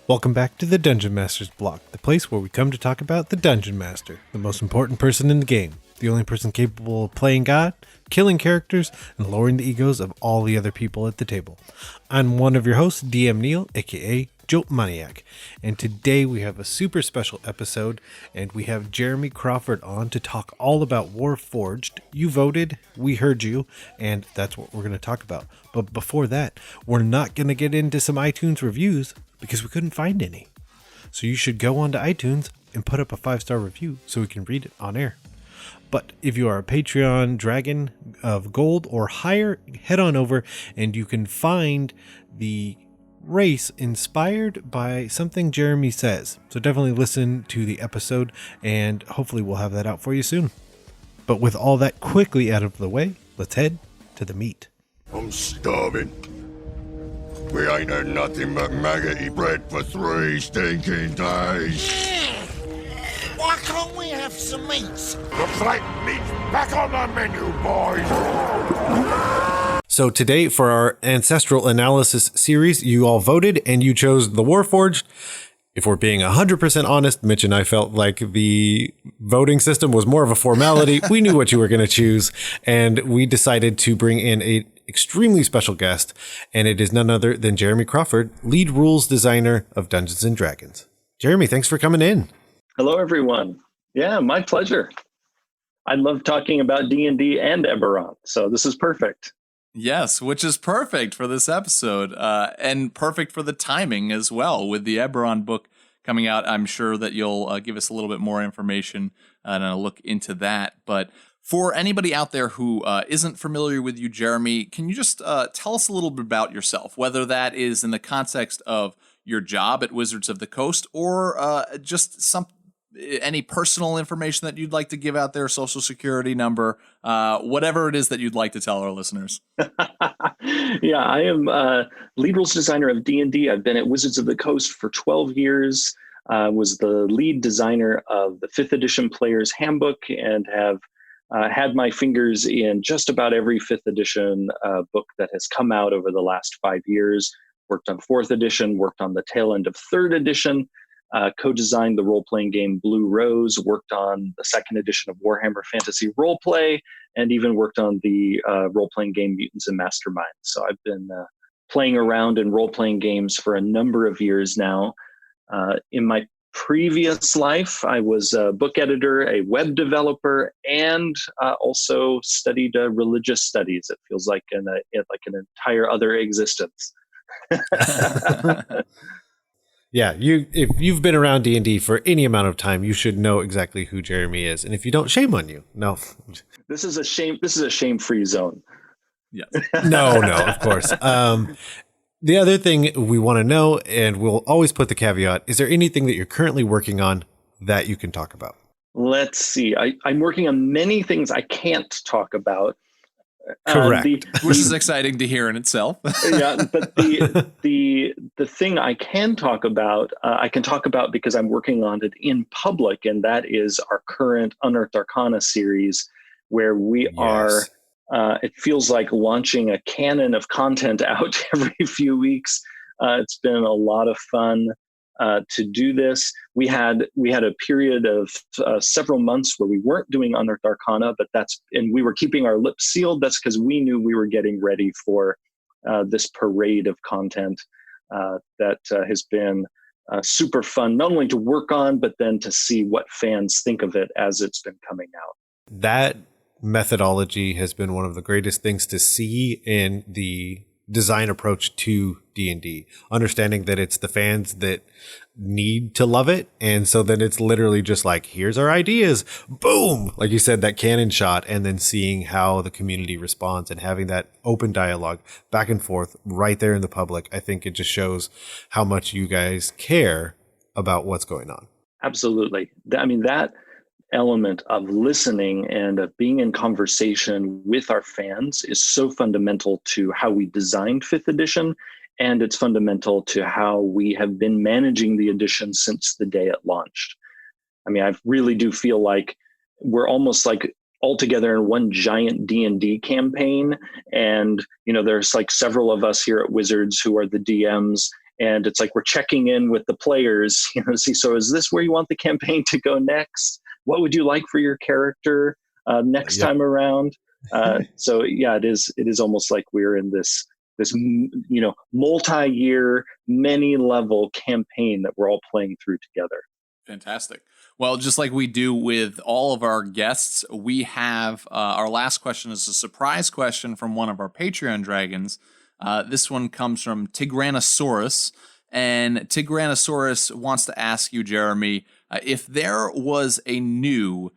Welcome back to the Dungeon Master's Block, the place where we come to talk about the Dungeon Master, the most important person in the game, the only person capable of playing God, killing characters, and lowering the egos of all the other people at the table. I'm one of your hosts, DM Neal, aka Jolt Maniac, and today we have a super special episode, and we have Jeremy Crawford on to talk all about Warforged. You voted, we heard you, and that's what we're going to talk about. But before that, we're not going to get into some iTunes reviews, because we couldn't find any. So you should go onto iTunes and put up a 5-star review so we can read it on air. But if you are a Patreon Dragon of Gold or higher, head on over and you can find the race inspired by something Jeremy says. So definitely listen to the episode and hopefully we'll have that out for you soon. But with all that quickly out of the way, let's head to the meat. I'm starving. We ain't had nothing but maggoty bread for 3 stinking days. Why can't we have some meat? Looks like meat's back on the menu, boys. So today for our Ancestral analysis series, you all voted and you chose the Warforged. If we're being 100% honest, Mitch and I felt like the voting system was more of a formality. We knew what you were going to choose, and we decided to bring in a extremely special guest, and it is none other than Jeremy Crawford, lead rules designer of Dungeons and Dragons. Jeremy, thanks for coming in. Hello, everyone. Yeah, my pleasure. I love talking about D&D and Eberron, so this is perfect. Yes, which is perfect for this episode, and perfect for the timing as well. With the Eberron book coming out, I'm sure that you'll give us a little bit more information and a look into that. But for anybody out there who isn't familiar with you, Jeremy, can you just tell us a little bit about yourself, whether that is in the context of your job at Wizards of the Coast or just any personal information that you'd like to give out there, social security number, whatever it is that you'd like to tell our listeners. Yeah, I am lead rules designer of D&D. I've been at Wizards of the Coast for 12 years, was the lead designer of the 5th edition Player's Handbook, and have had my fingers in just about every 5th edition book that has come out over the last 5 years. Worked on 4th edition, worked on the tail end of 3rd edition, co-designed the role-playing game Blue Rose, worked on the 2nd edition of Warhammer Fantasy Roleplay, and even worked on the role-playing game Mutants and Masterminds. So I've been playing around in role-playing games for a number of years now. In my previous life, I was a book editor, a web developer, and also studied religious studies. It feels like an entire other existence. Yeah, if you've been around D&D for any amount of time, you should know exactly who Jeremy is. And if you don't, shame on you. No. This is a shame-free zone. Yes. No, of course. The other thing we want to know, and we'll always put the caveat, is there anything that you're currently working on that you can talk about? Let's see. I'm working on many things I can't talk about. Correct. Which is exciting to hear in itself. Yeah, but the thing I can talk about, because I'm working on it in public, and that is our current Unearthed Arcana series, where we are. It feels like launching a cannon of content out every few weeks. It's been a lot of fun to do this. We had a period of several months where we weren't doing Unearthed Arcana, and we were keeping our lips sealed. That's because we knew we were getting ready for this parade of content that has been super fun, not only to work on, but then to see what fans think of it as it's been coming out. That methodology has been one of the greatest things to see in the design approach to D&D, understanding that it's the fans that need to love it, and so then it's literally just like, here's our ideas, boom, like you said, that cannon shot, and then seeing how the community responds and having that open dialogue back and forth right there in the public. I think it just shows how much you guys care about what's going on. Absolutely. I mean, that element of listening and of being in conversation with our fans is so fundamental to how we designed 5th edition, and it's fundamental to how we have been managing the edition since the day it launched. I mean, I really do feel like we're almost like all together in one giant D&D campaign. And, there's like several of us here at Wizards who are the DMs, And it's like we're checking in with the players, see, so is this where you want the campaign to go next? What would you like for your character next time around? So yeah, it is almost like we're in this multi-year, many-level campaign that we're all playing through together. Fantastic. Well, just like we do with all of our guests, we have our last question is a surprise question from one of our Patreon dragons. This one comes from Tigranosaurus, and Tigranosaurus wants to ask you, Jeremy, if there was a new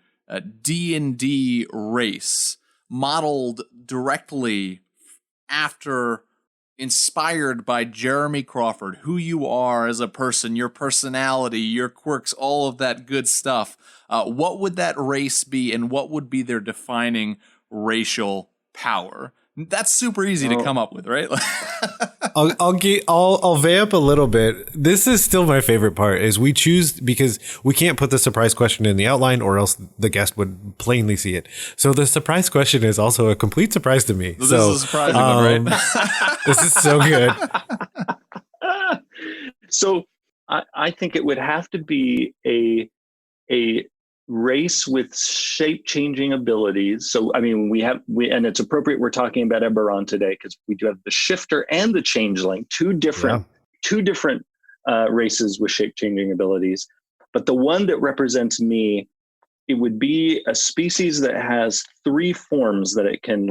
D&D race modeled directly after, inspired by Jeremy Crawford, who you are as a person, your personality, your quirks, all of that good stuff, what would that race be, and what would be their defining racial power? That's super easy to come up with, right? I'll vamp a little bit. This is still my favorite part is we choose because we can't put the surprise question in the outline or else the guest would plainly see it. So the surprise question is also a complete surprise to me. This is a surprising one, right? This is so good. So I think it would have to be a race with shape-changing abilities. So, I mean, and it's appropriate we're talking about Eberron today because we do have the Shifter and the Changeling, two different races with shape-changing abilities. But the one that represents me, it would be a species that has 3 forms that it can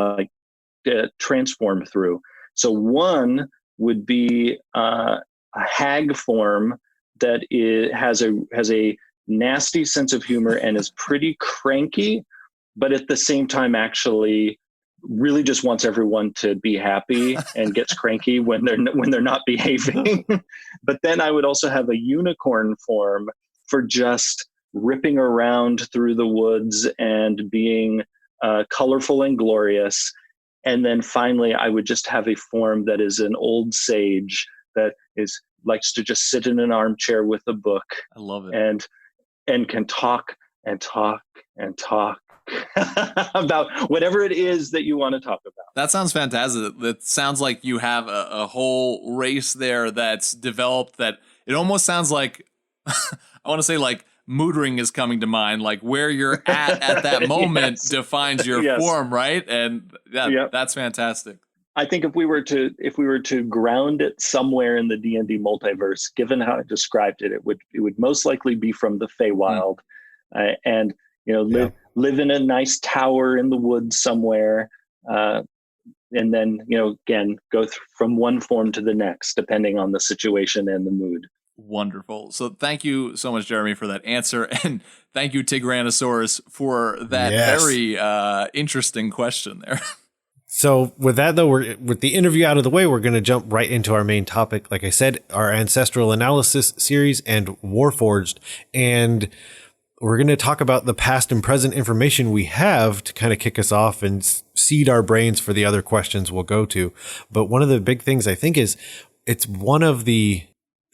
transform through. So one would be a hag form that has a nasty sense of humor and is pretty cranky, but at the same time actually really just wants everyone to be happy and gets cranky when they're not behaving. But then I would also have a unicorn form for just ripping around through the woods and being colorful and glorious. And then finally, I would just have a form that is an old sage that likes to just sit in an armchair with a book. I love it. And can talk and talk and talk about whatever it is that you want to talk about. That sounds fantastic. That sounds like you have a whole race there that's developed that it almost sounds like, I want to say like mood ring is coming to mind, like where you're at that moment defines your form, right? And that's fantastic. I think if we were to ground it somewhere in the D&D multiverse, given how I described it, it would most likely be from the Feywild, and live in a nice tower in the woods somewhere, and then again go from one form to the next depending on the situation and the mood. Wonderful. So thank you so much, Jeremy, for that answer, and thank you, Tigranosaurus, for that very interesting question there. So with that, though, with the interview out of the way, we're going to jump right into our main topic. Like I said, our Ancestral analysis series and Warforged. And we're going to talk about the past and present information we have to kind of kick us off and seed our brains for the other questions we'll go to. But one of the big things I think is it's one of the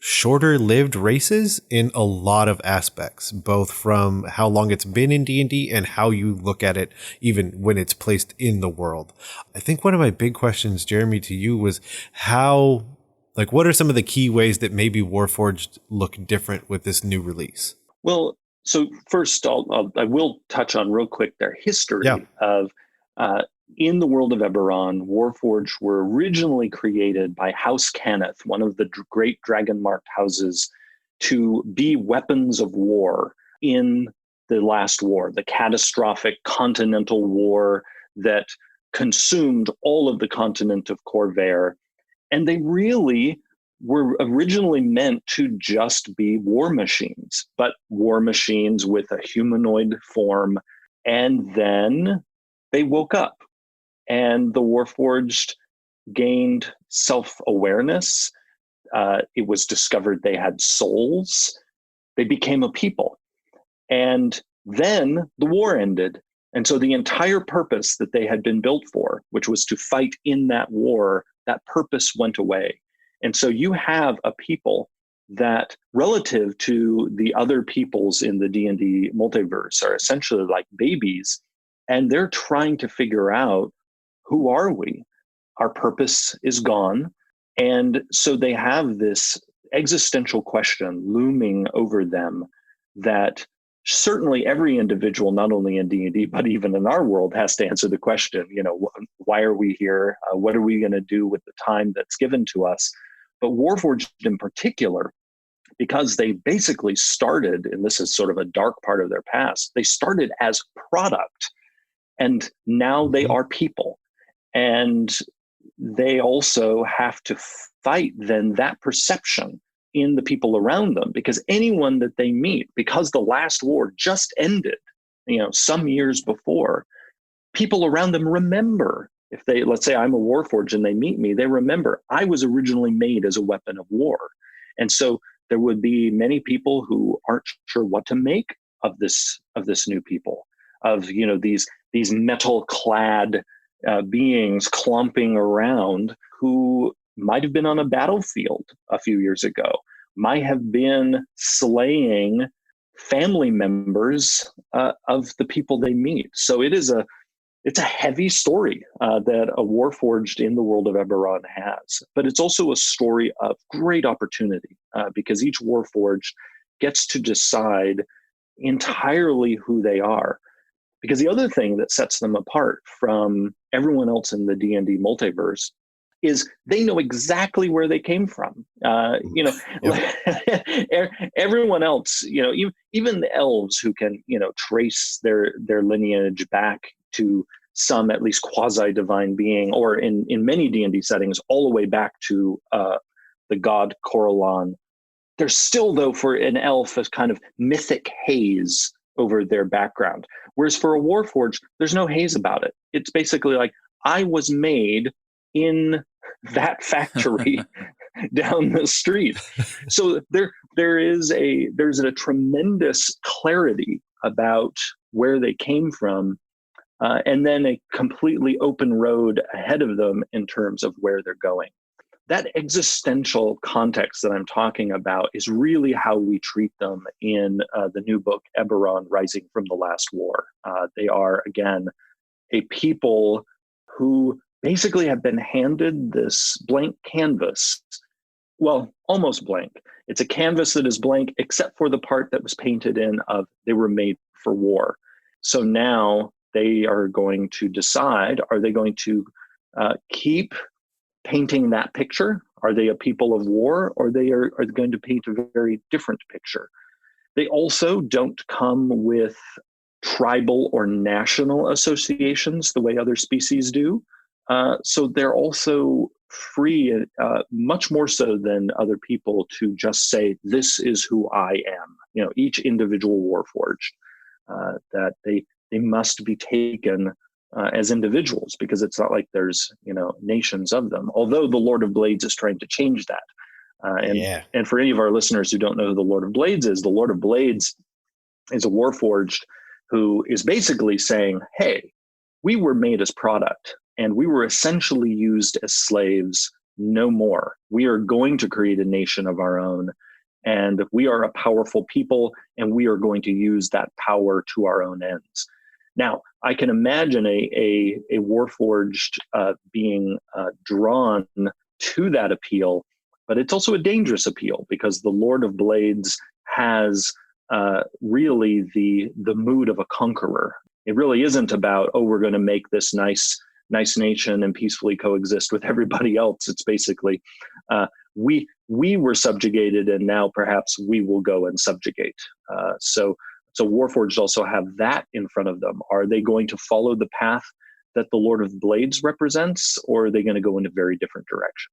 shorter lived races in a lot of aspects, both from how long it's been in D&D and how you look at it even when it's placed in the world. I think one of my big questions, Jeremy, to you was what are some of the key ways that maybe Warforged look different with this new release? Well, so first I will touch on real quick their history of in the world of Eberron. Warforged were originally created by House Cannith, one of the great dragon-marked houses, to be weapons of war in the last war, the catastrophic continental war that consumed all of the continent of Corvair. And they really were originally meant to just be war machines, but war machines with a humanoid form. And then they woke up. And the Warforged gained self-awareness. It was discovered they had souls. They became a people. And then the war ended. And so the entire purpose that they had been built for, which was to fight in that war, that purpose went away. And so you have a people that, relative to the other peoples in the D&D multiverse, are essentially like babies. And they're trying to figure out, who are we? Our purpose is gone. And so they have this existential question looming over them that certainly every individual, not only in D&D, but even in our world, has to answer the question, why are we here? What are we going to do with the time that's given to us? But Warforged in particular, because they basically started, and this is sort of a dark part of their past, they started as product, and now they are people. And they also have to fight then that perception in the people around them, because anyone that they meet, because the last war just ended, some years before, people around them remember. If they, let's say I'm a Warforged and they meet me, they remember I was originally made as a weapon of war. And so there would be many people who aren't sure what to make of this new people, of these metal clad beings clumping around, who might have been on a battlefield a few years ago, might have been slaying family members of the people they meet. So it's a heavy story that a Warforged in the world of Eberron has, but it's also a story of great opportunity because each Warforged gets to decide entirely who they are. Because the other thing that sets them apart from everyone else in the D&D multiverse is they know exactly where they came from. Everyone else, even the elves who can, trace their lineage back to some at least quasi-divine being, or in many D&D settings, all the way back to the god Corellon. There's still, though, for an elf, a kind of mythic haze over their background. Whereas for a Warforged, there's no haze about it. It's basically like, I was made in that factory down the street. So there's a tremendous clarity about where they came from, and then a completely open road ahead of them in terms of where they're going. That existential context that I'm talking about is really how we treat them in the new book, Eberron, Rising from the Last War. They are, again, a people who basically have been handed this blank canvas. Well, almost blank. It's a canvas that is blank, except for the part that was painted in of they were made for war. So now they are going to decide, are they going to keep painting that picture? Are they a people of war, or they are going to paint a very different picture? They also don't come with tribal or national associations the way other species do. So they're also free, much more so than other people, to just say, this is who I am. Each individual Warforged, that they must be taken as individuals, because it's not like there's nations of them, although the Lord of Blades is trying to change that. And for any of our listeners who don't know who the Lord of Blades is, the Lord of Blades is a Warforged who is basically saying, hey, we were made as product and we were essentially used as slaves, no more. We are going to create a nation of our own, and we are a powerful people, and we are going to use that power to our own ends. Now, I can imagine a Warforged being drawn to that appeal, but it's also a dangerous appeal, because the Lord of Blades has really the mood of a conqueror. It really isn't about, oh, we're going to make this nice nation and peacefully coexist with everybody else. It's basically, we were subjugated, and now perhaps we will go and subjugate. So Warforged also have that in front of them. Are they going to follow the path that the Lord of Blades represents, or are they going to go in a very different direction?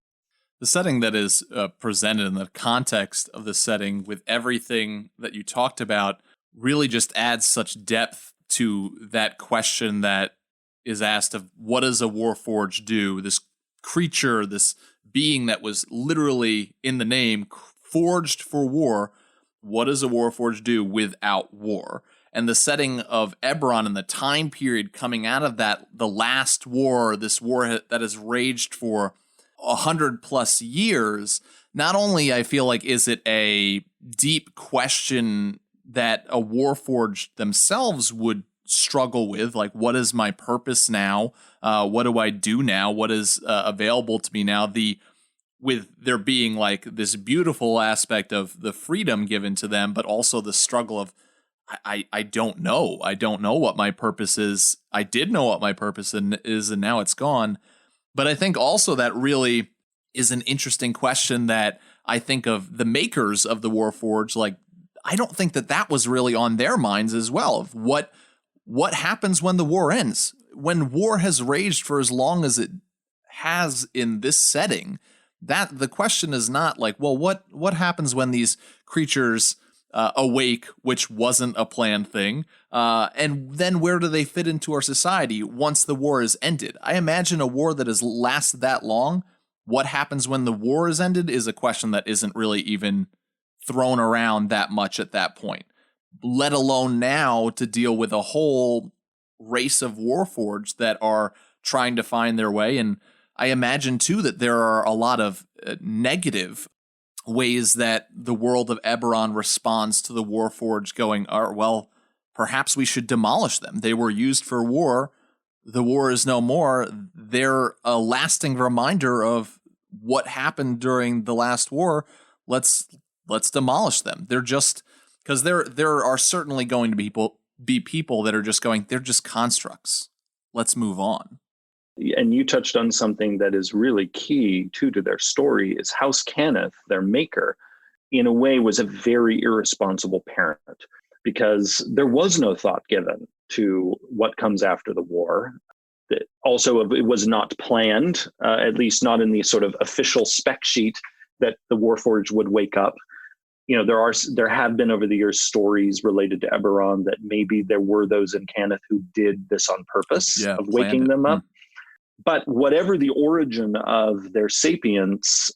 The setting that is presented in the context of the setting with everything that you talked about really just adds such depth to that question that is asked of, what does a Warforged do? This creature, this being that was literally in the name, forged for war. What does a Warforged do without war? And the setting of Eberron and the time period coming out of that, the last war, this war that has raged for 100+ years, not only I feel like is it a deep question that a Warforged themselves would struggle with, like, what is my purpose now? What do I do now? What is available to me now? The with there being like this beautiful aspect of the freedom given to them, but also the struggle of, I don't know. I don't know what my purpose is. I did know what my purpose is, and now it's gone. But I think also that really is an interesting question that I think of the makers of the Warforged. Like, I don't think that was really on their minds as well. Of what happens when the war ends? When war has raged for as long as it has in this setting, that the question is not like, well, what happens when these creatures awake, which wasn't a planned thing, and then where do they fit into our society once the war is ended? I imagine a war that has lasted that long, what happens when the war is ended is a question that isn't really even thrown around that much at that point, let alone now to deal with a whole race of Warforged that are trying to find their way. And I imagine too that there are a lot of negative ways that the world of Eberron responds to the Warforged going, well, perhaps we should demolish them. They were used for war. The war is no more. They're a lasting reminder of what happened during the last war. Let's demolish them. They're just, because there are certainly going to be people that are just going, they're just constructs. Let's move on. And you touched on something that is really key to their story is House Cannith, their maker, in a way was a very irresponsible parent, because there was no thought given to what comes after the war. Also, it was not planned, at least not in the sort of official spec sheet that the Warforged would wake up. You know, there have been over the years stories related to Eberron that maybe there were those in Cannith who did this on purpose, of waking them up. But whatever the origin of their sapience,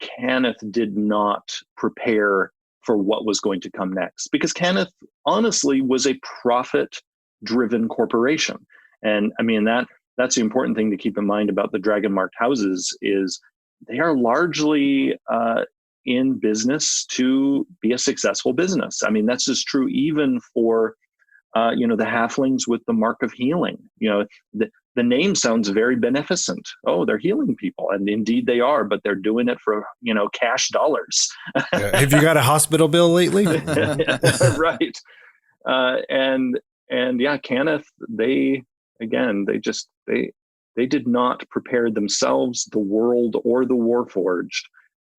Cannith did not prepare for what was going to come next, because Cannith honestly was a profit-driven corporation. And I mean, that's the important thing to keep in mind about the dragon-marked houses is they are largely in business to be a successful business. I mean, that's just true even for, the halflings with the Mark of Healing. The name sounds very beneficent. Oh, they're healing people. And indeed they are, but they're doing it for, cash dollars. Have you got a hospital bill lately? Right. And Cannith, they did not prepare themselves, the world, or the Warforged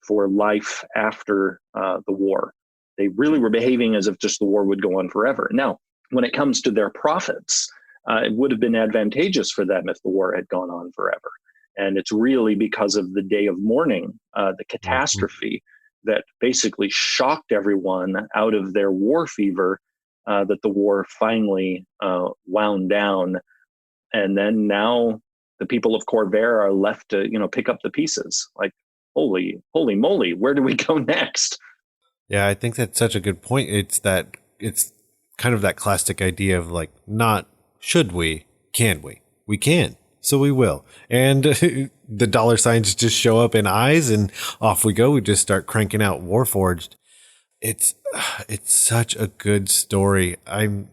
for life after the war. They really were behaving as if just the war would go on forever. Now, when it comes to their profits, it would have been advantageous for them if the war had gone on forever. And it's really because of the day of mourning, the catastrophe that basically shocked everyone out of their war fever, that the war finally wound down. And then now the people of Corvair are left to, pick up the pieces. Like, holy moly, where do we go next? Yeah, I think that's such a good point. It's kind of that classic idea of like, not should we, can we? We can, so we will. And the dollar signs just show up in eyes and off we go. We just start cranking out Warforged. It's such a good story. I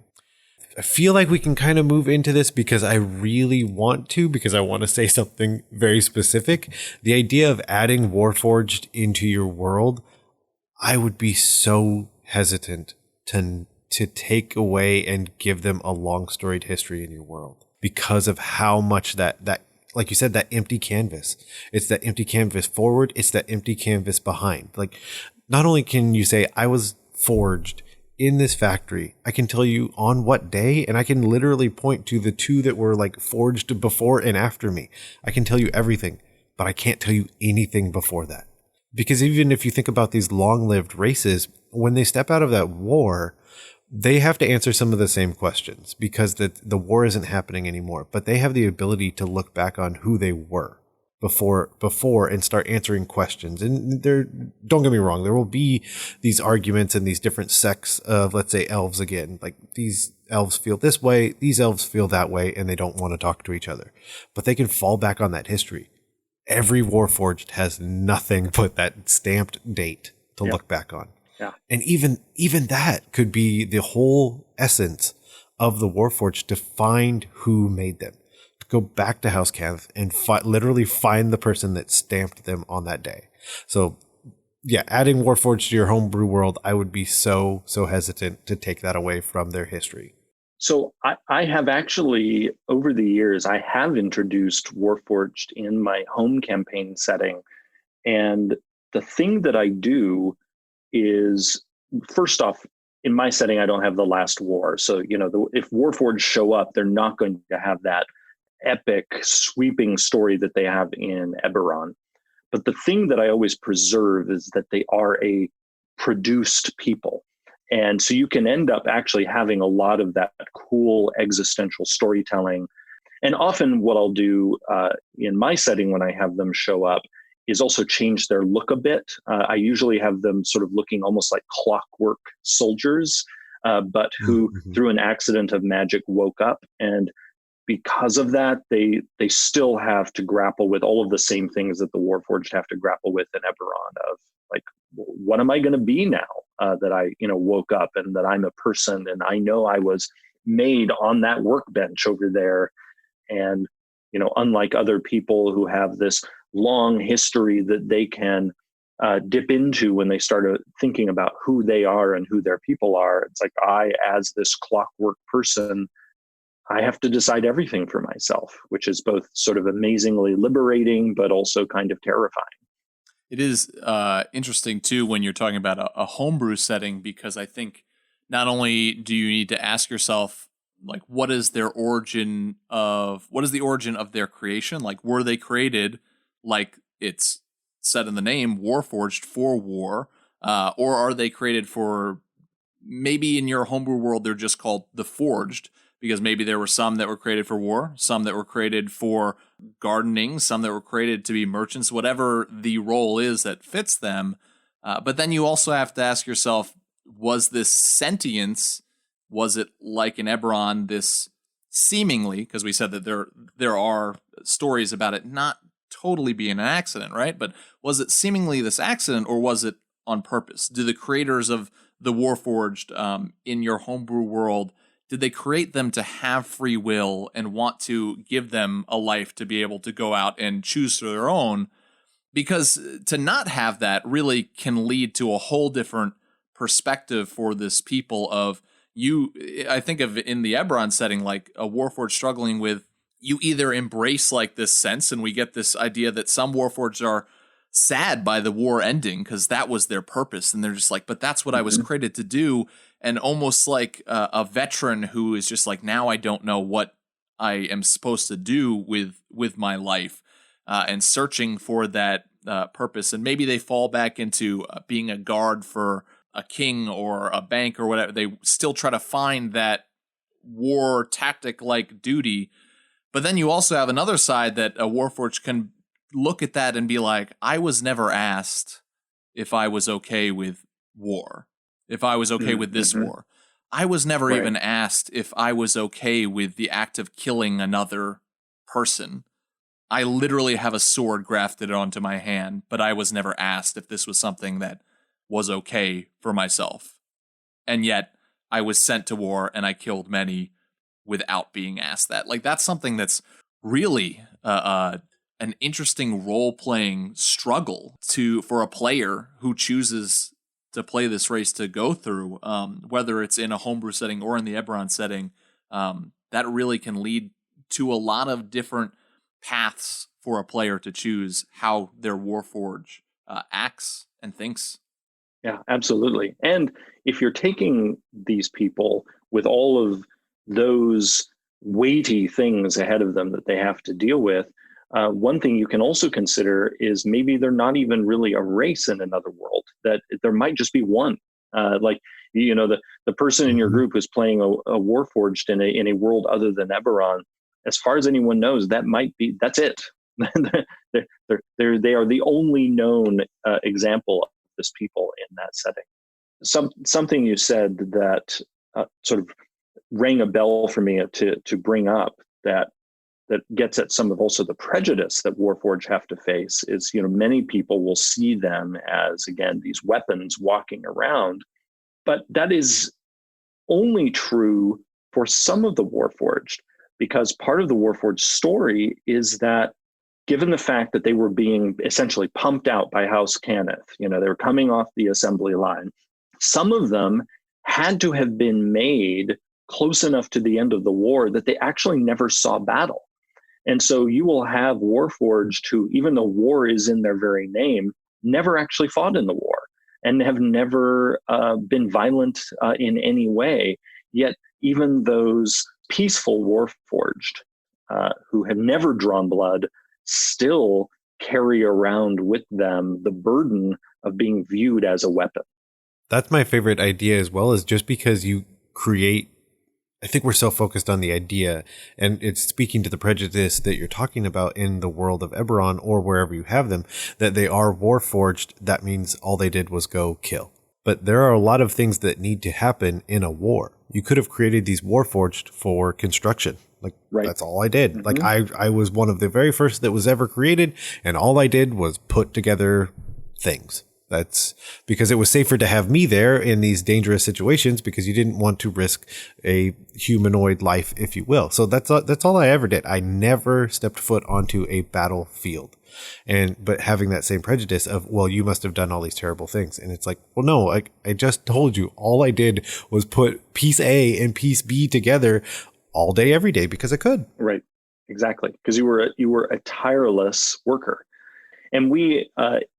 feel like we can kind of move into this because I really want to, because I want to say something very specific. The idea of adding Warforged into your world, I would be so hesitant to take away and give them a long storied history in your world because of how much that like you said, that empty canvas. It's that empty canvas forward. It's that empty canvas behind. Like, not only can you say I was forged in this factory, I can tell you on what day, and I can literally point to the two that were like forged before and after me. I can tell you everything, but I can't tell you anything before that. Because even if you think about these long-lived races, when they step out of that war, they have to answer some of the same questions because the war isn't happening anymore, but they have the ability to look back on who they were before and start answering questions. And don't get me wrong, there will be these arguments and these different sects of, let's say, elves again. Like, these elves feel this way, these elves feel that way, and they don't want to talk to each other. But they can fall back on that history. Every Warforged has nothing but that stamped date to look back on. Yeah. And even that could be the whole essence of the Warforged, to find who made them. To go back to House Cannith and literally find the person that stamped them on that day. So yeah, adding Warforged to your homebrew world, I would be so hesitant to take that away from their history. So I have actually, over the years, I have introduced Warforged in my home campaign setting. And the thing that I do is, first off, in my setting, I don't have the last war. So, if Warforged show up, they're not going to have that epic, sweeping story that they have in Eberron. But the thing that I always preserve is that they are a produced people. And so you can end up actually having a lot of that cool existential storytelling. And often what I'll do in my setting when I have them show up is also change their look a bit. I usually have them sort of looking almost like clockwork soldiers, but who through an accident of magic woke up. And because of that, they still have to grapple with all of the same things that the Warforged have to grapple with in Eberron of like, what am I going to be now that I, woke up and that I'm a person and I know I was made on that workbench over there. And, unlike other people who have this long history that they can dip into when they start thinking about who they are and who their people are, it's like I, as this clockwork person, I have to decide everything for myself, which is both sort of amazingly liberating, but also kind of terrifying. It is interesting, too, when you're talking about a homebrew setting, because I think not only do you need to ask yourself, like, what is the origin of their creation? Like, were they created, like it's said in the name, Warforged for war? Or are they created for, maybe in your homebrew world, they're just called the Forged, because maybe there were some that were created for war, some that were created for gardening, some that were created to be merchants, whatever the role is that fits them. But then you also have to ask yourself, was this sentience, was it like in Eberron, this seemingly, because we said that there are stories about it not totally being an accident, right? But was it seemingly this accident, or was it on purpose? Do the creators of the Warforged in your homebrew world, did they create them to have free will and want to give them a life to be able to go out and choose their own? Because to not have that really can lead to a whole different perspective for this people of you. I think of in the Eberron setting, like a Warforged struggling with, you either embrace like this sense, and we get this idea that some Warforged are sad by the war ending because that was their purpose. And they're just like, but that's what I was created to do. And almost like a veteran who is just like, now I don't know what I am supposed to do with my life, and searching for that purpose. And maybe they fall back into being a guard for a king or a bank or whatever. They still try to find that war tactic like duty. But then you also have another side that a Warforged can look at that and be like, I was never asked if I was okay with war, if I was okay with this war. I was never even asked if I was okay with the act of killing another person. I literally have a sword grafted onto my hand, but I was never asked if this was something that was okay for myself. And yet I was sent to war and I killed many without being asked that. Like, that's something that's really an interesting role-playing struggle for a player who chooses to play this race to go through, whether it's in a homebrew setting or in the Eberron setting. That really can lead to a lot of different paths for a player to choose how their Warforged acts and thinks. Yeah, absolutely. And if you're taking these people with all of those weighty things ahead of them that they have to deal with, one thing you can also consider is maybe they're not even really a race in another world, that there might just be one. Like, the person in your group who's playing a Warforged in a world other than Eberron, as far as anyone knows, that's it. They are the only known example of this people in that setting. Something you said that sort of rang a bell for me to bring up that gets at some of also the prejudice that Warforged have to face is, many people will see them as, again, these weapons walking around, but that is only true for some of the Warforged, because part of the Warforged story is that given the fact that they were being essentially pumped out by House Cannith, they were coming off the assembly line, some of them had to have been made close enough to the end of the war that they actually never saw battle. And so you will have Warforged who, even though war is in their very name, never actually fought in the war and have never been violent in any way. Yet even those peaceful Warforged who have never drawn blood still carry around with them the burden of being viewed as a weapon. That's my favorite idea as well, is just because you create, I think we're so focused on the idea, and it's speaking to the prejudice that you're talking about in the world of Eberron or wherever you have them, that they are Warforged. That means all they did was go kill. But there are a lot of things that need to happen in a war. You could have created these Warforged for construction. Like, right. That's all I did. Mm-hmm. Like, I was one of the very first that was ever created, and all I did was put together things. That's because it was safer to have me there in these dangerous situations because you didn't want to risk a humanoid life, if you will. So that's all I ever did. I never stepped foot onto a battlefield. But having that same prejudice of, well, you must have done all these terrible things. And it's like, well, no, I just told you all I did was put piece A and piece B together all day, every day because I could. Right. Exactly. Because you were a tireless worker. And we,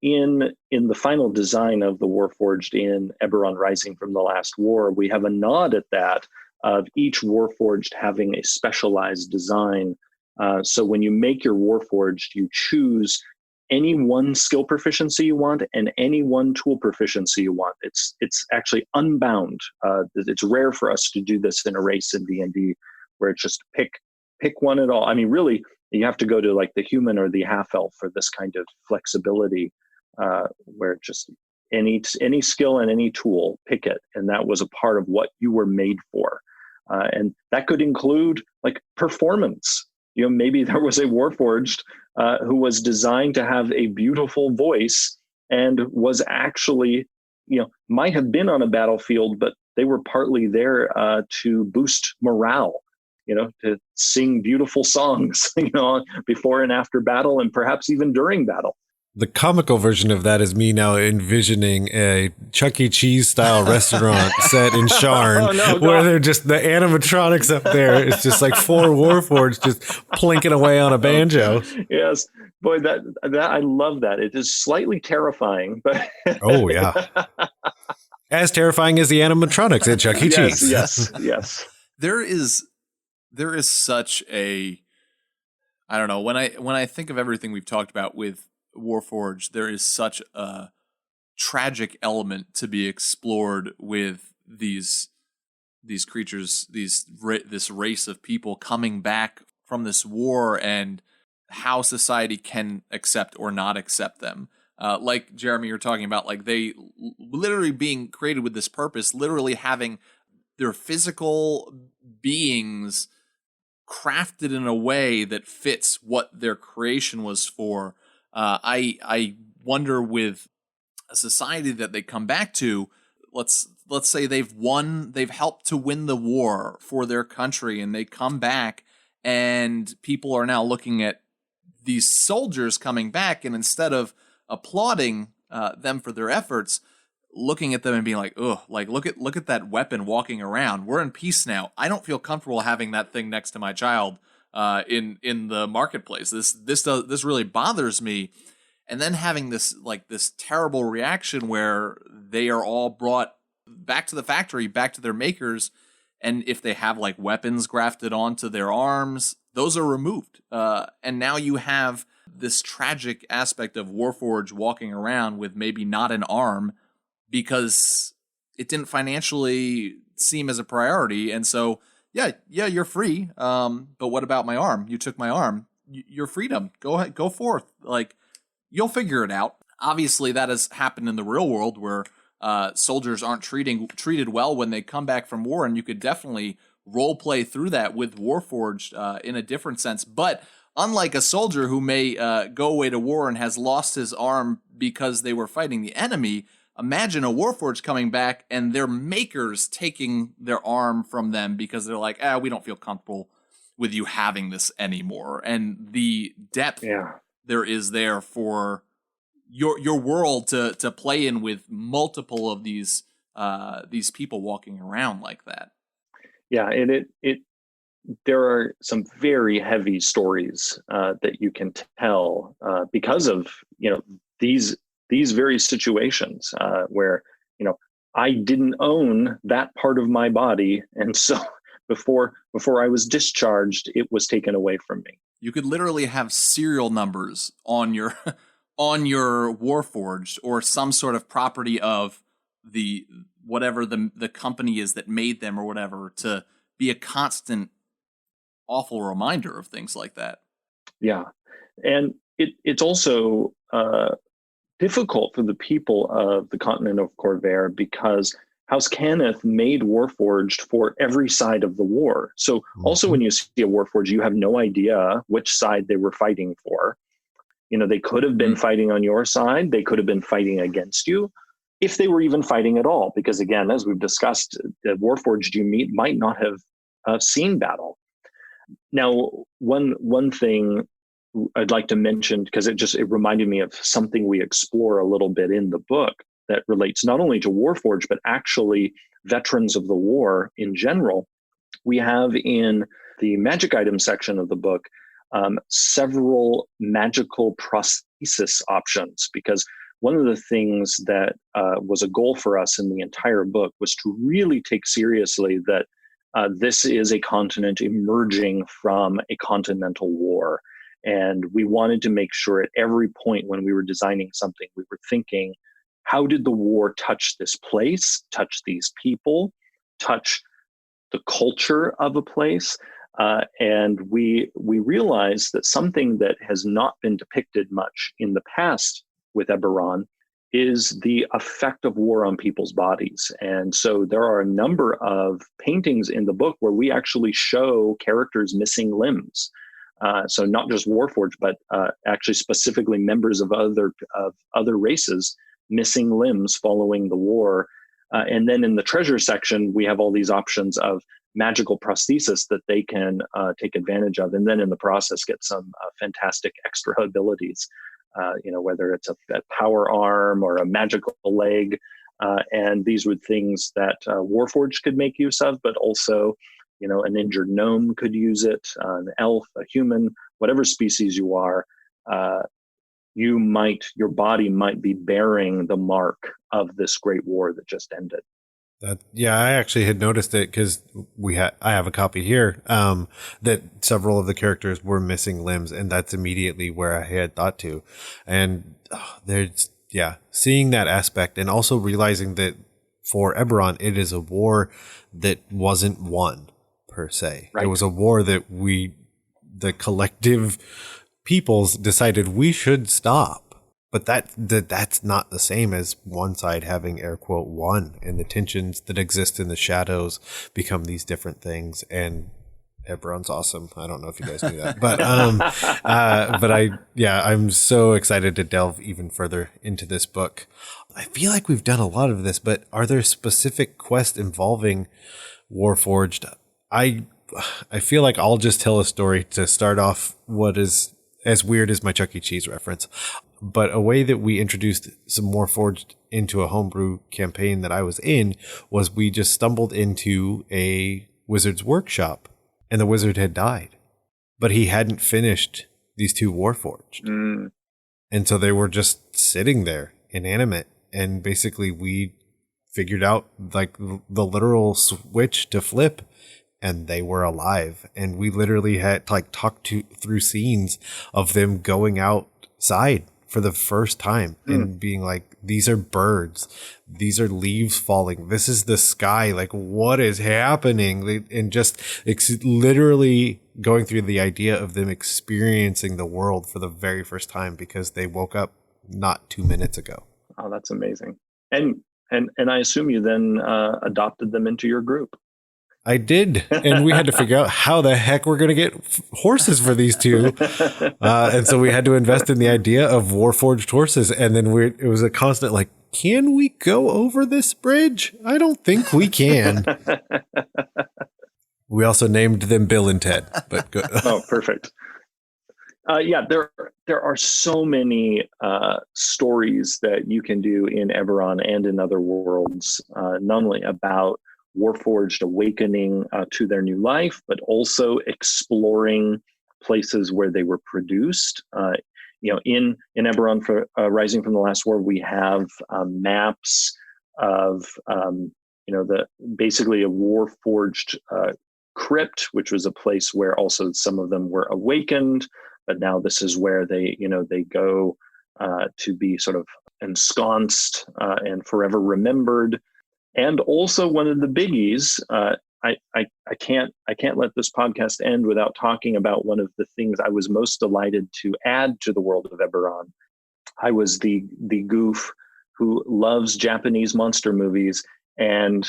in the final design of the Warforged in Eberron Rising from the Last War, we have a nod at that of each Warforged having a specialized design. So when you make your Warforged, you choose any one skill proficiency you want and any one tool proficiency you want. It's actually unbound. It's rare for us to do this in a race in D&D, where it's just pick one at all. I mean, really, you have to go to like the human or the half-elf for this kind of flexibility, where just any skill and any tool, pick it. And that was a part of what you were made for. And that could include like performance. Maybe there was a Warforged who was designed to have a beautiful voice and was actually, might have been on a battlefield, but they were partly there to boost morale. To sing beautiful songs, before and after battle and perhaps even during battle. The comical version of that is me now envisioning a Chuck E. Cheese style restaurant set in Sharn, where they're just the animatronics up there. It's just like four Warforged just plinking away on a banjo. Yes. Boy, that I love that. It is slightly terrifying, but oh yeah. As terrifying as the animatronics at Chuck E. Cheese. Yes. There is such a, I don't know, when I think of everything we've talked about with Warforged, there is such a tragic element to be explored with these creatures, this race of people coming back from this war and how society can accept or not accept them. Like Jeremy, you're talking about, like they literally being created with this purpose, literally having their physical beings crafted in a way that fits what their creation was for. I wonder, with a society that they come back to, let's say they've helped to win the war for their country, and they come back and people are now looking at these soldiers coming back, and instead of applauding them for their efforts, looking at them and being like, "Ugh!" Like look at that weapon walking around. We're in peace now. I don't feel comfortable having that thing next to my child in the marketplace. This really bothers me. And then having this terrible reaction where they are all brought back to the factory, back to their makers, and if they have like weapons grafted onto their arms, those are removed. And now you have this tragic aspect of Warforged walking around with maybe not an arm, because it didn't financially seem as a priority. And so, yeah, you're free. But what about my arm? You took my arm. Your freedom. Go ahead, go forth. Like, you'll figure it out. Obviously, that has happened in the real world where soldiers aren't treated well when they come back from war, and you could definitely role play through that with Warforged in a different sense. But unlike a soldier who may go away to war and has lost his arm because they were fighting the enemy, imagine a Warforged coming back and their makers taking their arm from them because they're like, we don't feel comfortable with you having this anymore. And the depth there is there for your world to play in with multiple of these people walking around like that. Yeah, and there are some very heavy stories that you can tell because of these very situations where I didn't own that part of my body, and so before I was discharged, it was taken away from me. You could literally have serial numbers on your on your Warforged or some sort of property of the whatever the company is that made them or whatever, to be a constant awful reminder of things like that. Yeah, and it's also difficult for the people of the continent of Corvair because House Cannith made Warforged for every side of the war. So also when you see a Warforged, you have no idea which side they were fighting for. They could have been fighting on your side. They could have been fighting against you, if they were even fighting at all. Because again, as we've discussed, the Warforged you meet might not have seen battle. Now, one thing I'd like to mention, because it reminded me of something we explore a little bit in the book that relates not only to Warforged, but actually veterans of the war in general. We have in the magic item section of the book several magical prosthesis options, because one of the things that was a goal for us in the entire book was to really take seriously that this is a continent emerging from a continental war. And we wanted to make sure at every point when we were designing something, we were thinking, how did the war touch this place, touch these people, touch the culture of a place? And we realized that something that has not been depicted much in the past with Eberron is the effect of war on people's bodies. And so there are a number of paintings in the book where we actually show characters missing limbs. So not just Warforged, but actually specifically members of other races missing limbs following the war. And then in the treasure section, we have all these options of magical prosthesis that they can take advantage of, and then in the process get some fantastic extra abilities. Whether it's a power arm or a magical leg, and these were things that Warforged could make use of, but also, an injured gnome could use it, an elf, a human, whatever species you are, your body might be bearing the mark of this great war that just ended. I actually had noticed it because I have a copy here that several of the characters were missing limbs, and that's immediately where I had thought to. And seeing that aspect, and also realizing that for Eberron, it is a war that wasn't won per se. Right. It was a war that the collective peoples decided we should stop. But that's not the same as one side having air quote won, and the tensions that exist in the shadows become these different things. And Eberron's awesome. I don't know if you guys knew that, but I'm so excited to delve even further into this book. I feel like we've done a lot of this, but are there specific quests involving Warforged? I feel like I'll just tell a story to start off what is as weird as my Chuck E. Cheese reference. But a way that we introduced some Warforged into a homebrew campaign that I was in was we just stumbled into a wizard's workshop, and the wizard had died, but he hadn't finished these two Warforged. And so they were just sitting there inanimate. And basically we figured out like the literal switch to flip, and they were alive. And we literally had talked through scenes of them going outside for the first time and being like, these are birds, these are leaves falling, this is the sky, like what is happening? And just literally going through the idea of them experiencing the world for the very first time because they woke up not 2 minutes ago. Oh, that's amazing. And I assume you then adopted them into your group. I did, and we had to figure out how the heck we're going to get horses for these two, and so we had to invest in the idea of Warforged horses, and then it was a constant like, can we go over this bridge? I don't think we can. We also named them Bill and Ted. But Oh, perfect. Yeah, there are so many stories that you can do in Eberron and in other worlds, not only about Warforged awakening to their new life, but also exploring places where they were produced. In Eberron for Rising from the Last War, we have maps of basically a Warforged crypt, which was a place where also some of them were awakened. But now this is where they go to be sort of ensconced and forever remembered. And also one of the biggies, I can't let this podcast end without talking about one of the things I was most delighted to add to the world of Eberron. I was the goof who loves Japanese monster movies and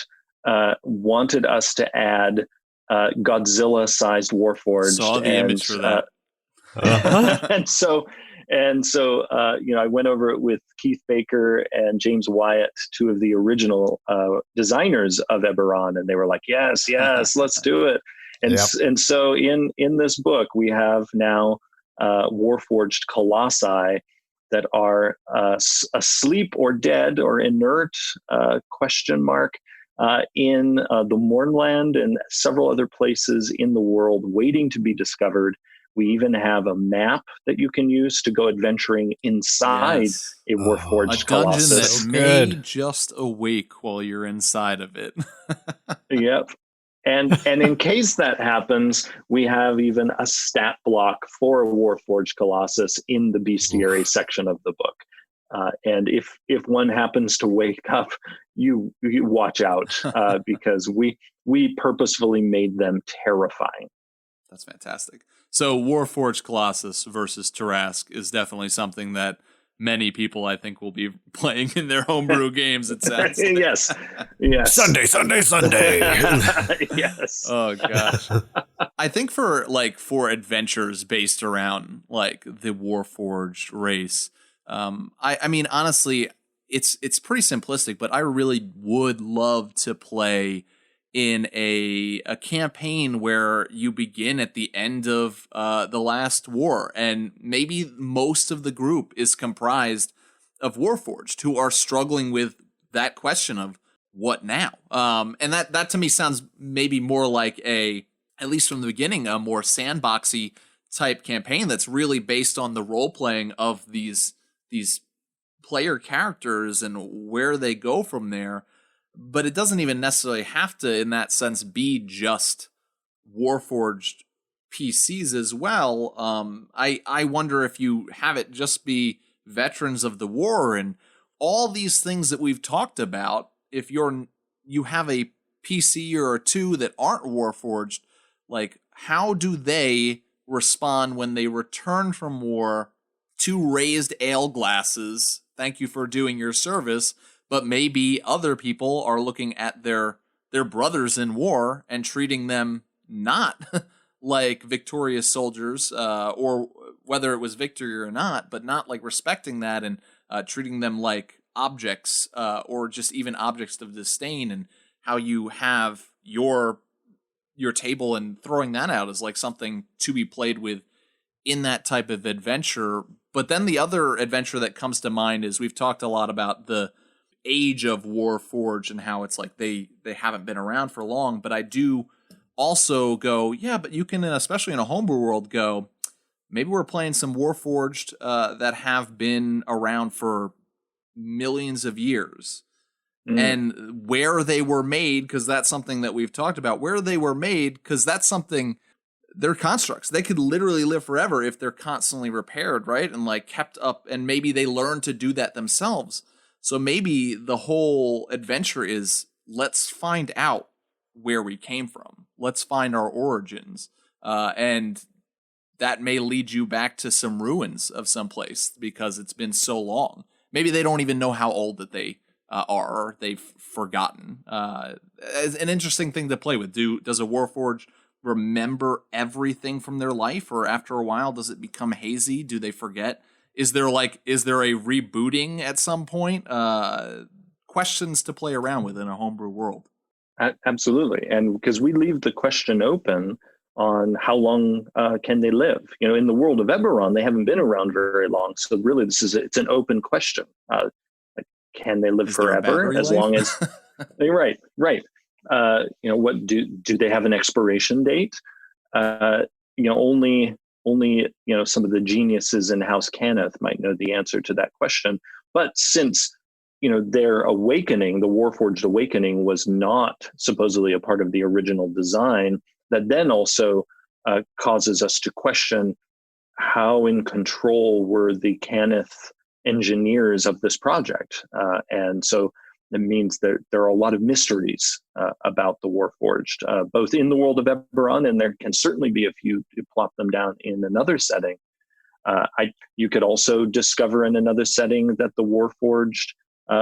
wanted us to add Godzilla-sized Warforged. Saw the image for that. and so I went over it with Keith Baker and James Wyatt, two of the original designers of Eberron, and they were like, yes, let's do it. And so in this book we have now Warforged colossi that are asleep or dead or inert, in the Mornland and several other places in the world waiting to be discovered. We even have a map that you can use to go adventuring inside a Warforged a dungeon Colossus. that may just awake while you're inside of it. Yep. And in case that happens, we have even a stat block for a Warforged Colossus in the bestiary section of the book. And if one happens to wake up, you watch out because we purposefully made them terrifying. That's fantastic. So Warforged Colossus versus Tarask is definitely something that many people, I think, will be playing in their homebrew games, it sounds. Yes. Sunday. Yes. Oh, gosh. I think for adventures based around, like, the Warforged race, I mean, honestly, it's pretty simplistic, but I really would love to play in a campaign where you begin at the end of the last war, and maybe most of the group is comprised of Warforged who are struggling with that question of what now. And that to me sounds maybe more like at least from the beginning, a more sandboxy type campaign that's really based on the role playing of these player characters and where they go from there. But it doesn't even necessarily have to, in that sense, be just Warforged PCs as well. I wonder if you have it just be veterans of the war and all these things that we've talked about. If you have a PC or two that aren't Warforged, like, how do they respond when they return from war to raised ale glasses? Thank you for doing your service. But maybe other people are looking at their brothers in war and treating them not like victorious soldiers, or whether it was victory or not, but not like respecting that and treating them like objects, or just even objects of disdain, and how you have your table and throwing that out as like something to be played with in that type of adventure. But then the other adventure that comes to mind is we've talked a lot about the age of Warforged and how it's like they haven't been around for long, but I do also go, yeah, but you can, especially in a homebrew world, go, maybe we're playing some Warforged that have been around for millions of years, and where they were made, because that's something that we've talked about, where they were made, because that's something, they're constructs. They could literally live forever if they're constantly repaired, right? And like kept up, and maybe they learn to do that themselves. So maybe the whole adventure is, let's find out where we came from. Let's find our origins. And that may lead you back to some ruins of some place because it's been so long. Maybe they don't even know how old that they are, or they've forgotten. It's an interesting thing to play with. Does a Warforged remember everything from their life, or after a while does it become hazy? Do they forget? Is there a rebooting at some point? Questions to play around with in a homebrew world. Absolutely. And because we leave the question open on how long can they live. In the world of Eberron, they haven't been around very long. So really, it's an open question. Like, can they live Is there a forever? battery As life? long as right. What do they have an expiration date? Only some of the geniuses in House Cannith might know the answer to that question. But since their awakening, the Warforged awakening, was not supposedly a part of the original design, that then also causes us to question how in control were the Cannith engineers of this project. And so it means that there are a lot of mysteries about the Warforged, both in the world of Eberron, and there can certainly be a few to plop them down in another setting. You could also discover in another setting that the Warforged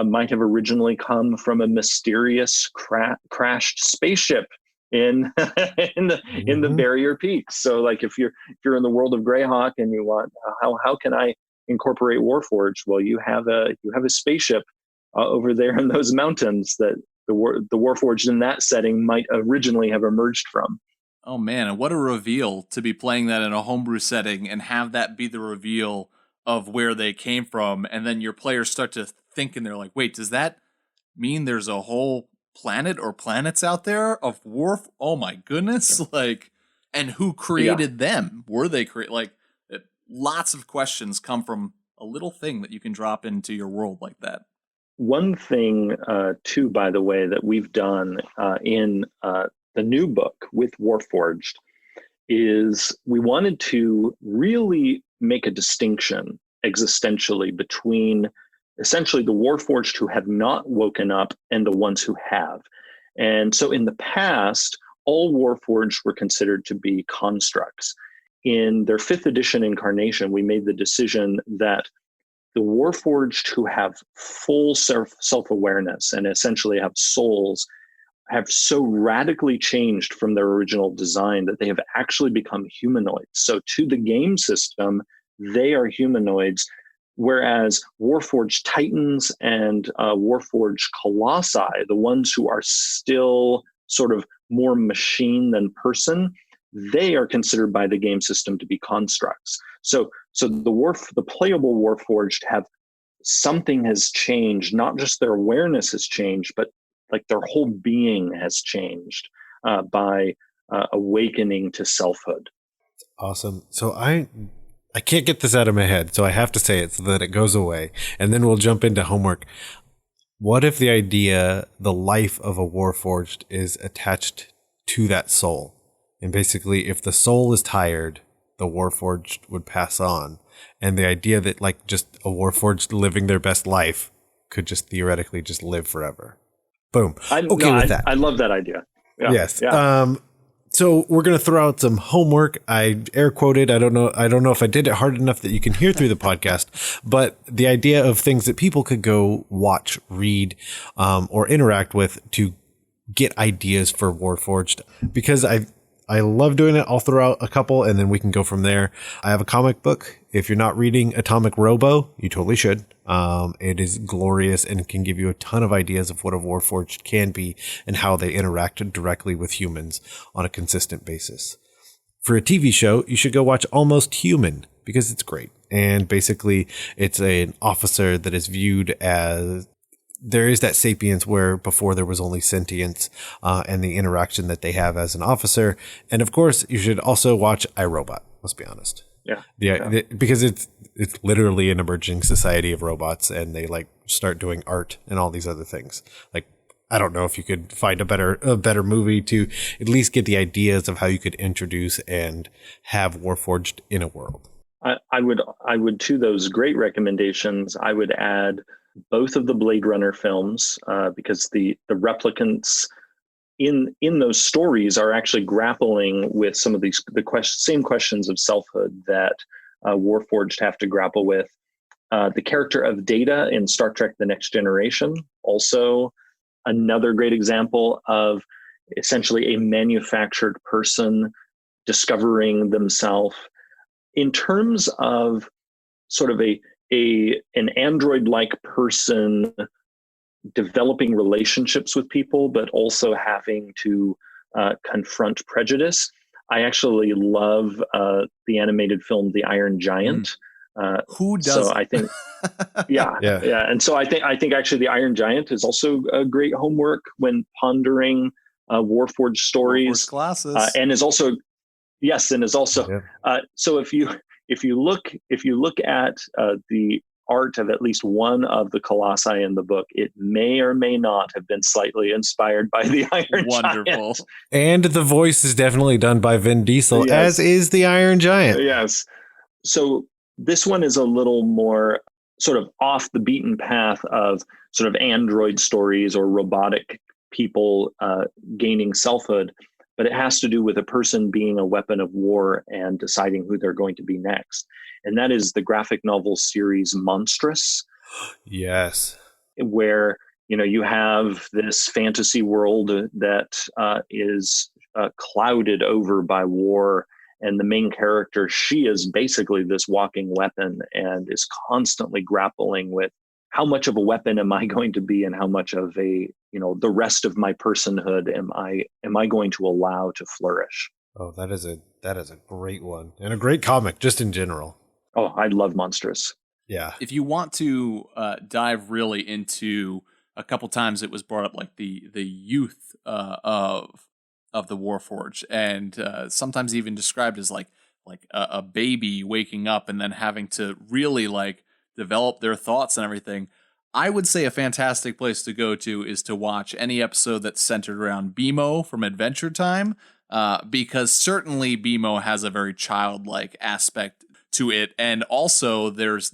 might have originally come from a mysterious crashed spaceship in in the Barrier Peaks. So, like, if you're in the world of Greyhawk and you want how can I incorporate Warforged? Well, you have a spaceship over there in those mountains that the Warforged in that setting might originally have emerged from. Oh man, and what a reveal to be playing that in a homebrew setting and have that be the reveal of where they came from, and then your players start to think and they're like, wait, does that mean there's a whole planet or planets out there of Warf? Oh my goodness. Like, and who created them? Were they lots of questions come from a little thing that you can drop into your world like that. One thing too, by the way, that we've done in the new book with Warforged is we wanted to really make a distinction existentially between essentially the Warforged who have not woken up and the ones who have. And so in the past, all Warforged were considered to be constructs. In their 5th edition incarnation, we made the decision that the Warforged who have full self-awareness and essentially have souls have so radically changed from their original design that they have actually become humanoids. So to the game system, they are humanoids, whereas Warforged Titans and Warforged Colossi, the ones who are still sort of more machine than person, they are considered by the game system to be constructs. So the playable Warforged have something has changed, not just their awareness has changed, but like their whole being has changed by awakening to selfhood. Awesome. So I can't get this out of my head, so I have to say it so that it goes away, and then we'll jump into homework. What if the life of a Warforged is attached to that soul? And basically, if the soul is tired, the Warforged would pass on. And the idea that like just a Warforged living their best life could just theoretically just live forever. Boom. With that. I love that idea. Yeah, yes. Yeah. So we're going to throw out some homework. I air quoted. I don't know if I did it hard enough that you can hear through the podcast, but the idea of things that people could go watch, read, or interact with to get ideas for Warforged, because I love doing it. I'll throw out a couple and then we can go from there. I have a comic book. If you're not reading Atomic Robo, you totally should. It is glorious and can give you a ton of ideas of what a Warforged can be and how they interact directly with humans on a consistent basis. For a TV show, you should go watch Almost Human because it's great. And basically, it's an officer that is viewed as there is that sapience where before there was only sentience, and the interaction that they have as an officer. And of course, you should also watch iRobot. Let's be honest. Yeah. Because it's literally an emerging society of robots, and they like start doing art and all these other things. Like, I don't know if you could find a better movie to at least get the ideas of how you could introduce and have Warforged in a world. I would to those great recommendations, I would add both of the Blade Runner films, because the replicants in those stories are actually grappling with some of these same questions of selfhood that Warforged have to grapple with. The character of Data in Star Trek: The Next Generation, also another great example of essentially a manufactured person discovering themselves. In terms of sort of an android-like person developing relationships with people, but also having to confront prejudice, I actually love the animated film The Iron Giant. Who doesn't? So I think, yeah. And so I think actually The Iron Giant is also a great homework when pondering Warforged stories. Warforged classes. And is also, so if you look at the art of at least one of the colossi in the book, it may or may not have been slightly inspired by the Iron Giant. And the voice is definitely done by Vin Diesel, as is the Iron Giant. Yes. So this one is a little more sort of off the beaten path of sort of android stories or robotic people gaining selfhood, but it has to do with a person being a weapon of war and deciding who they're going to be next. And that is the graphic novel series Monstrous. Yes. Where, you have this fantasy world that is clouded over by war. And the main character, she is basically this walking weapon and is constantly grappling with how much of a weapon am I going to be and how much of the rest of my personhood am I going to allow to flourish. Oh, that is a great one and a great comic just in general. Oh, I love Monstrous. Yeah. If you want to dive really into, a couple times it was brought up like the youth of the Warforged, and sometimes even described as like a baby waking up and then having to really like develop their thoughts and everything. I would say a fantastic place to go to is to watch any episode that's centered around BMO from Adventure Time, because certainly BMO has a very childlike aspect to it, and also there's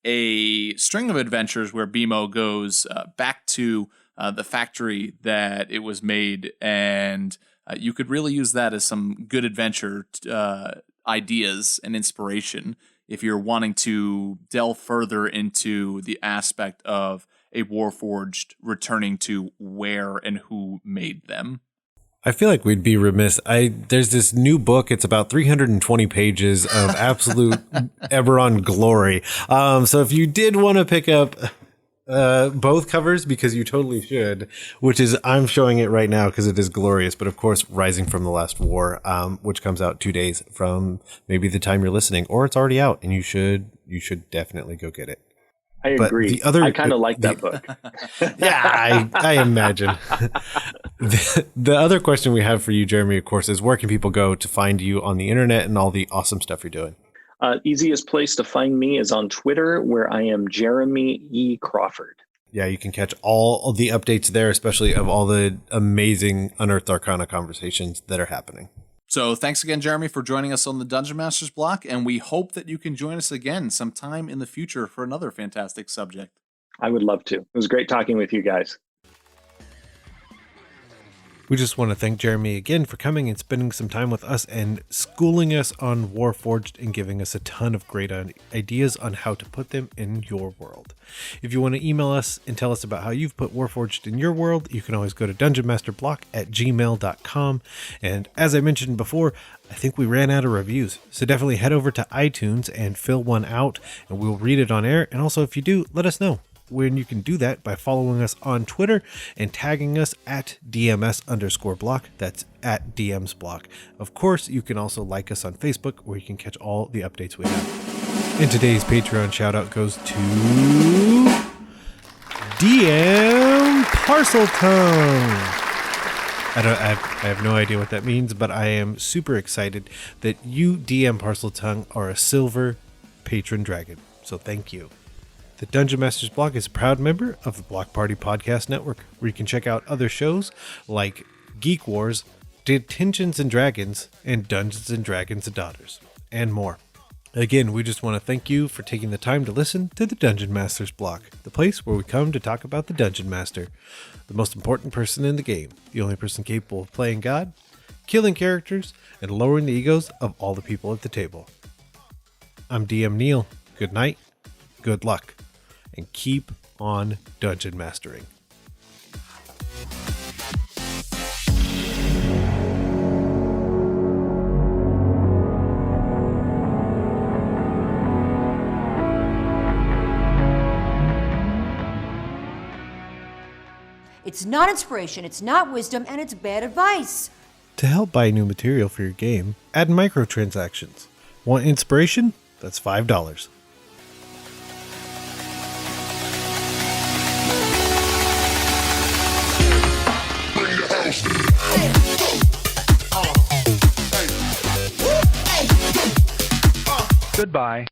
a string of adventures where BMO goes back to the factory that it was made, and you could really use that as some good adventure ideas and inspiration if you're wanting to delve further into the aspect of a Warforged returning to where and who made them. I feel like we'd be remiss. There's this new book. It's about 320 pages of absolute Eberron glory. So if you did want to pick up both covers, because you totally should, which is, I'm showing it right now because it is glorious, but of course Rising from the Last War, which comes out 2 days from maybe the time you're listening, or it's already out, and you should definitely go get it. I agree. I kind of like that book. Yeah, I imagine. The other question we have for you, Jeremy, of course, is where can people go to find you on the internet and all the awesome stuff you're doing? Easiest place to find me is on Twitter, where I am Jeremy E. Crawford. Yeah, you can catch all of the updates there, especially of all the amazing Unearthed Arcana conversations that are happening. So thanks again, Jeremy, for joining us on the Dungeon Masters block, and we hope that you can join us again sometime in the future for another fantastic subject. I would love to. It was great talking with you guys. We just want to thank Jeremy again for coming and spending some time with us and schooling us on Warforged and giving us a ton of great ideas on how to put them in your world. If you want to email us and tell us about how you've put Warforged in your world, you can always go to dungeonmasterblock@gmail.com. And as I mentioned before, I think we ran out of reviews. So definitely head over to iTunes and fill one out, and we'll read it on air. And also, if you do, let us know. When you can do that by following us on Twitter and tagging us at DMS_block. That's at DMsBlock. Of course, you can also like us on Facebook, where you can catch all the updates we have. And today's Patreon shout out goes to DM Parseltongue. I have no idea what that means, but I am super excited that you, DM Parseltongue, are a silver patron dragon. So thank you. The Dungeon Masters Block is a proud member of the Block Party Podcast Network, where you can check out other shows like Geek Wars, Detentions and Dragons, and Dungeons and Dragons and Daughters, and more. Again, we just want to thank you for taking the time to listen to the Dungeon Masters Block, the place where we come to talk about the Dungeon Master, the most important person in the game, the only person capable of playing God, killing characters, and lowering the egos of all the people at the table. I'm DM Neal. Good night, good luck, and keep on dungeon mastering. It's not inspiration, it's not wisdom, and it's bad advice. To help buy new material for your game, add microtransactions. Want inspiration? That's $5. Goodbye.